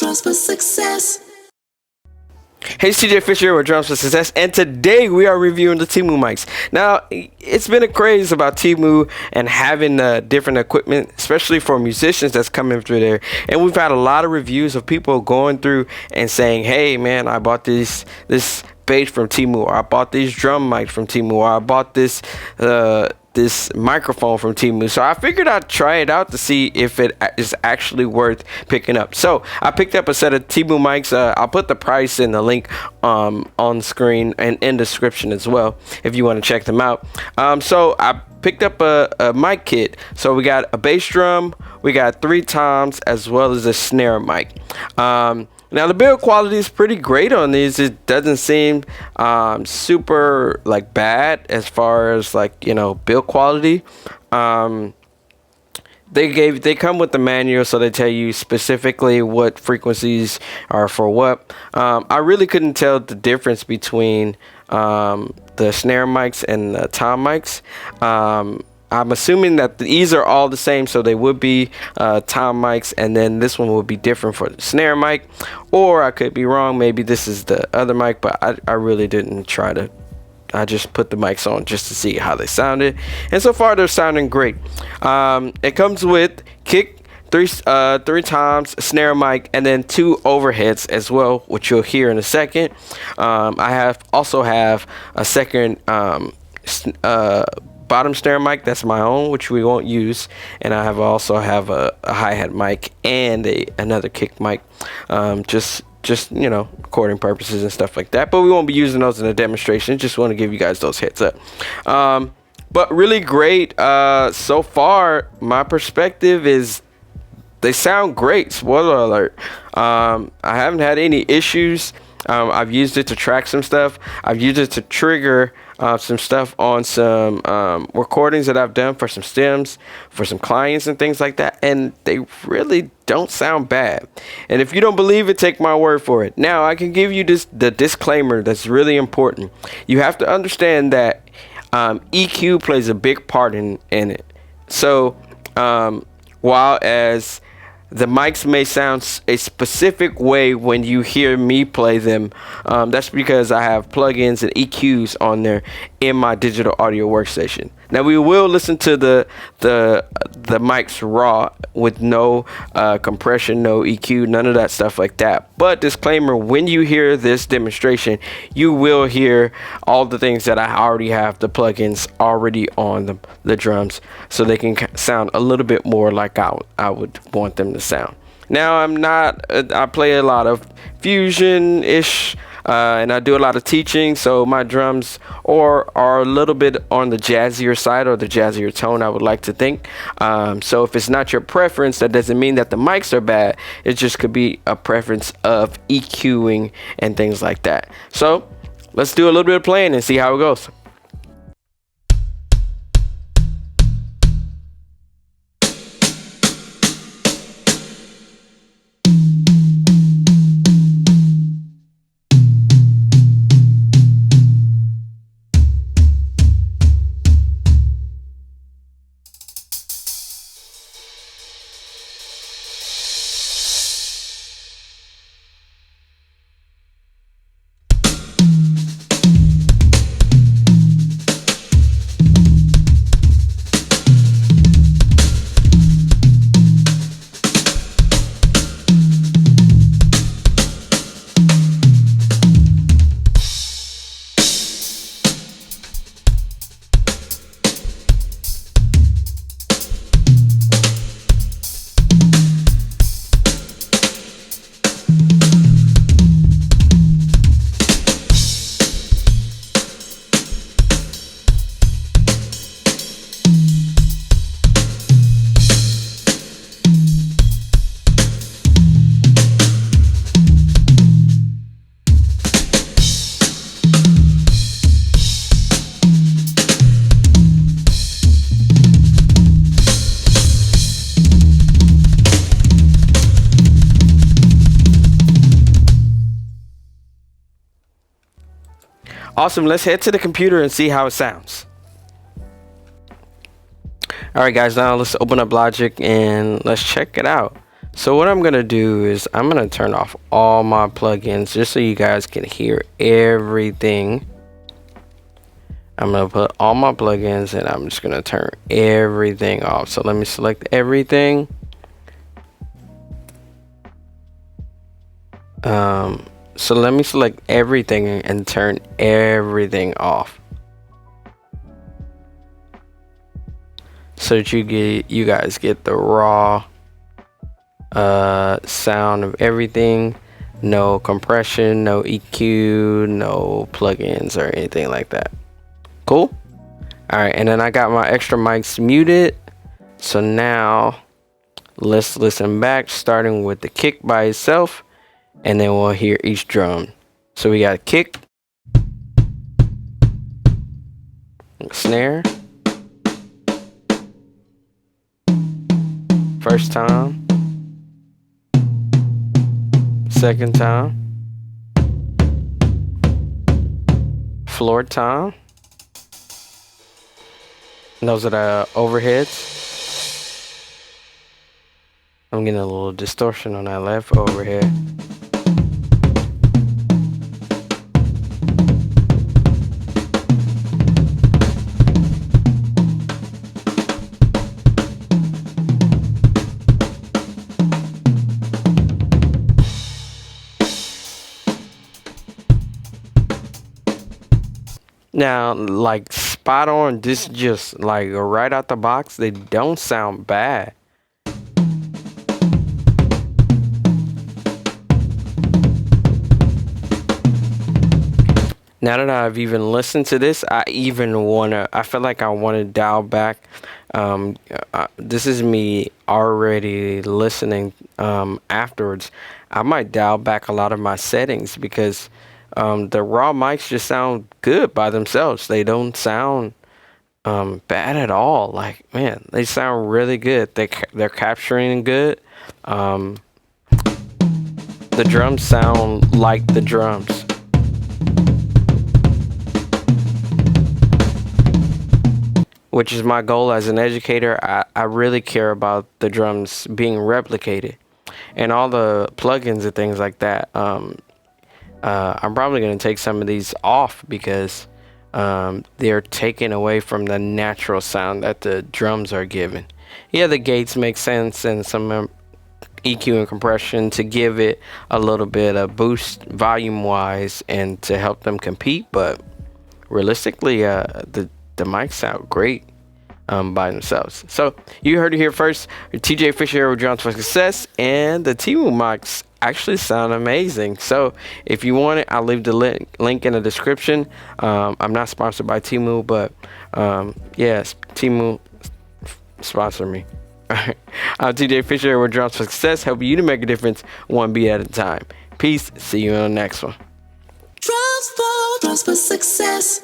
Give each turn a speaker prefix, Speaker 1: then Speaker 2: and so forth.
Speaker 1: Drums for Success.
Speaker 2: Hey, it's TJ Fisher with Drums for Success, and today we are reviewing the Temu mics. Now, it's been a craze about Temu and having different equipment, especially for musicians that's coming through there. And we've had a lot of reviews of people going through and saying, hey, man, I bought this bass from Temu, or I bought these drum mics from Temu, or I bought this microphone from Temu. So I figured I'd try it out to see if it is actually worth picking up. So I picked up a set of Temu mics. I'll put the price in the link on the screen and in the description as well if you want to check them out. So I picked up a mic kit. So we got a bass drum, we got 3 toms, as well as a snare mic. Now the build quality is pretty great on these. It doesn't seem super like bad as far as like, you know, build quality. They come with the manual, so they tell you specifically what frequencies are for what. I really couldn't tell the difference between the snare mics and the tom mics. I'm assuming that these are all the same, so they would be tom mics, and then this one would be different for the snare mic. Or I could be wrong, maybe this is the other mic, but I really didn't try to. I just put the mics on just to see how they sounded, and so far they're sounding great. It comes with kick, 3 toms, a snare mic, and then 2 overheads as well, which you'll hear in a second. I also have a second bottom snare mic that's my own, which we won't use, and I also have a hi-hat mic and another kick mic, just you know, recording purposes and stuff like that, but we won't be using those in a demonstration. Just want to give you guys those heads up. But really great. So far my perspective is they sound great. Spoiler alert. I haven't had any issues. I've used it to track some stuff. I've used it to trigger some stuff on some recordings that I've done for some stems, for some clients and things like that, and they really don't sound bad. And if you don't believe it, take my word for it. Now, I can give you the disclaimer that's really important. You have to understand that EQ plays a big part in it. So while as the mics may sound a specific way when you hear me play them, that's because I have plugins and EQs on there in my digital audio workstation. Now we will listen to the mics raw with no compression, no EQ, none of that stuff like that. But disclaimer, when you hear this demonstration, you will hear all the things that I already have, the plugins already on the drums, so they can sound a little bit more like I would want them to sound. Now I play a lot of fusion-ish, and I do a lot of teaching, so my drums are a little bit on the jazzier side, or the jazzier tone, I would like to think. So if it's not your preference, that doesn't mean that the mics are bad. It just could be a preference of EQing and things like that. So let's do a little bit of playing and see how it goes. Awesome. Let's head to the computer and see how it sounds. All right, guys, now let's open up Logic and let's check it out. So what I'm gonna do is I'm gonna turn off all my plugins just so you guys can hear everything. I'm gonna put all my plugins and I'm just gonna turn everything off. So let me select everything. So let me select everything and turn everything off, so that you guys get the raw sound of everything. No compression, no EQ, no plugins or anything like that. Cool. All right, and then I got my extra mics muted. So now let's listen back, starting with the kick by itself, and then we'll hear each drum. So we got a kick, snare, first time, second time, floor tom. Those are the overheads. I'm getting a little distortion on that left overhead. Now, like spot on, this just like right out the box, they don't sound bad. Now that I've even listened to this, I feel like I want to dial back. This is me already listening afterwards. I might dial back a lot of my settings because the raw mics just sound good by themselves. They don't sound bad at all. Like, man, they sound really good. They're capturing good. The drums sound like the drums. Which is my goal as an educator. I really care about the drums being replicated, and all the plugins and things like that. I'm probably going to take some of these off because they're taken away from the natural sound that the drums are given. Yeah, the gates make sense and some EQ and compression to give it a little bit of boost volume wise and to help them compete, but realistically the mics sound great by themselves. So you heard it here first. TJ Fisher here with Drums for Success, and the Temu mics actually sound amazing. So if you want it, I'll leave the link in the description. I'm not sponsored by Temu, but yes, Temu sponsor me. Alright, I'm TJ Fisher here with Drums for Success, helping you to make a difference one beat at a time. Peace. See you in the next one.
Speaker 1: Drums for success.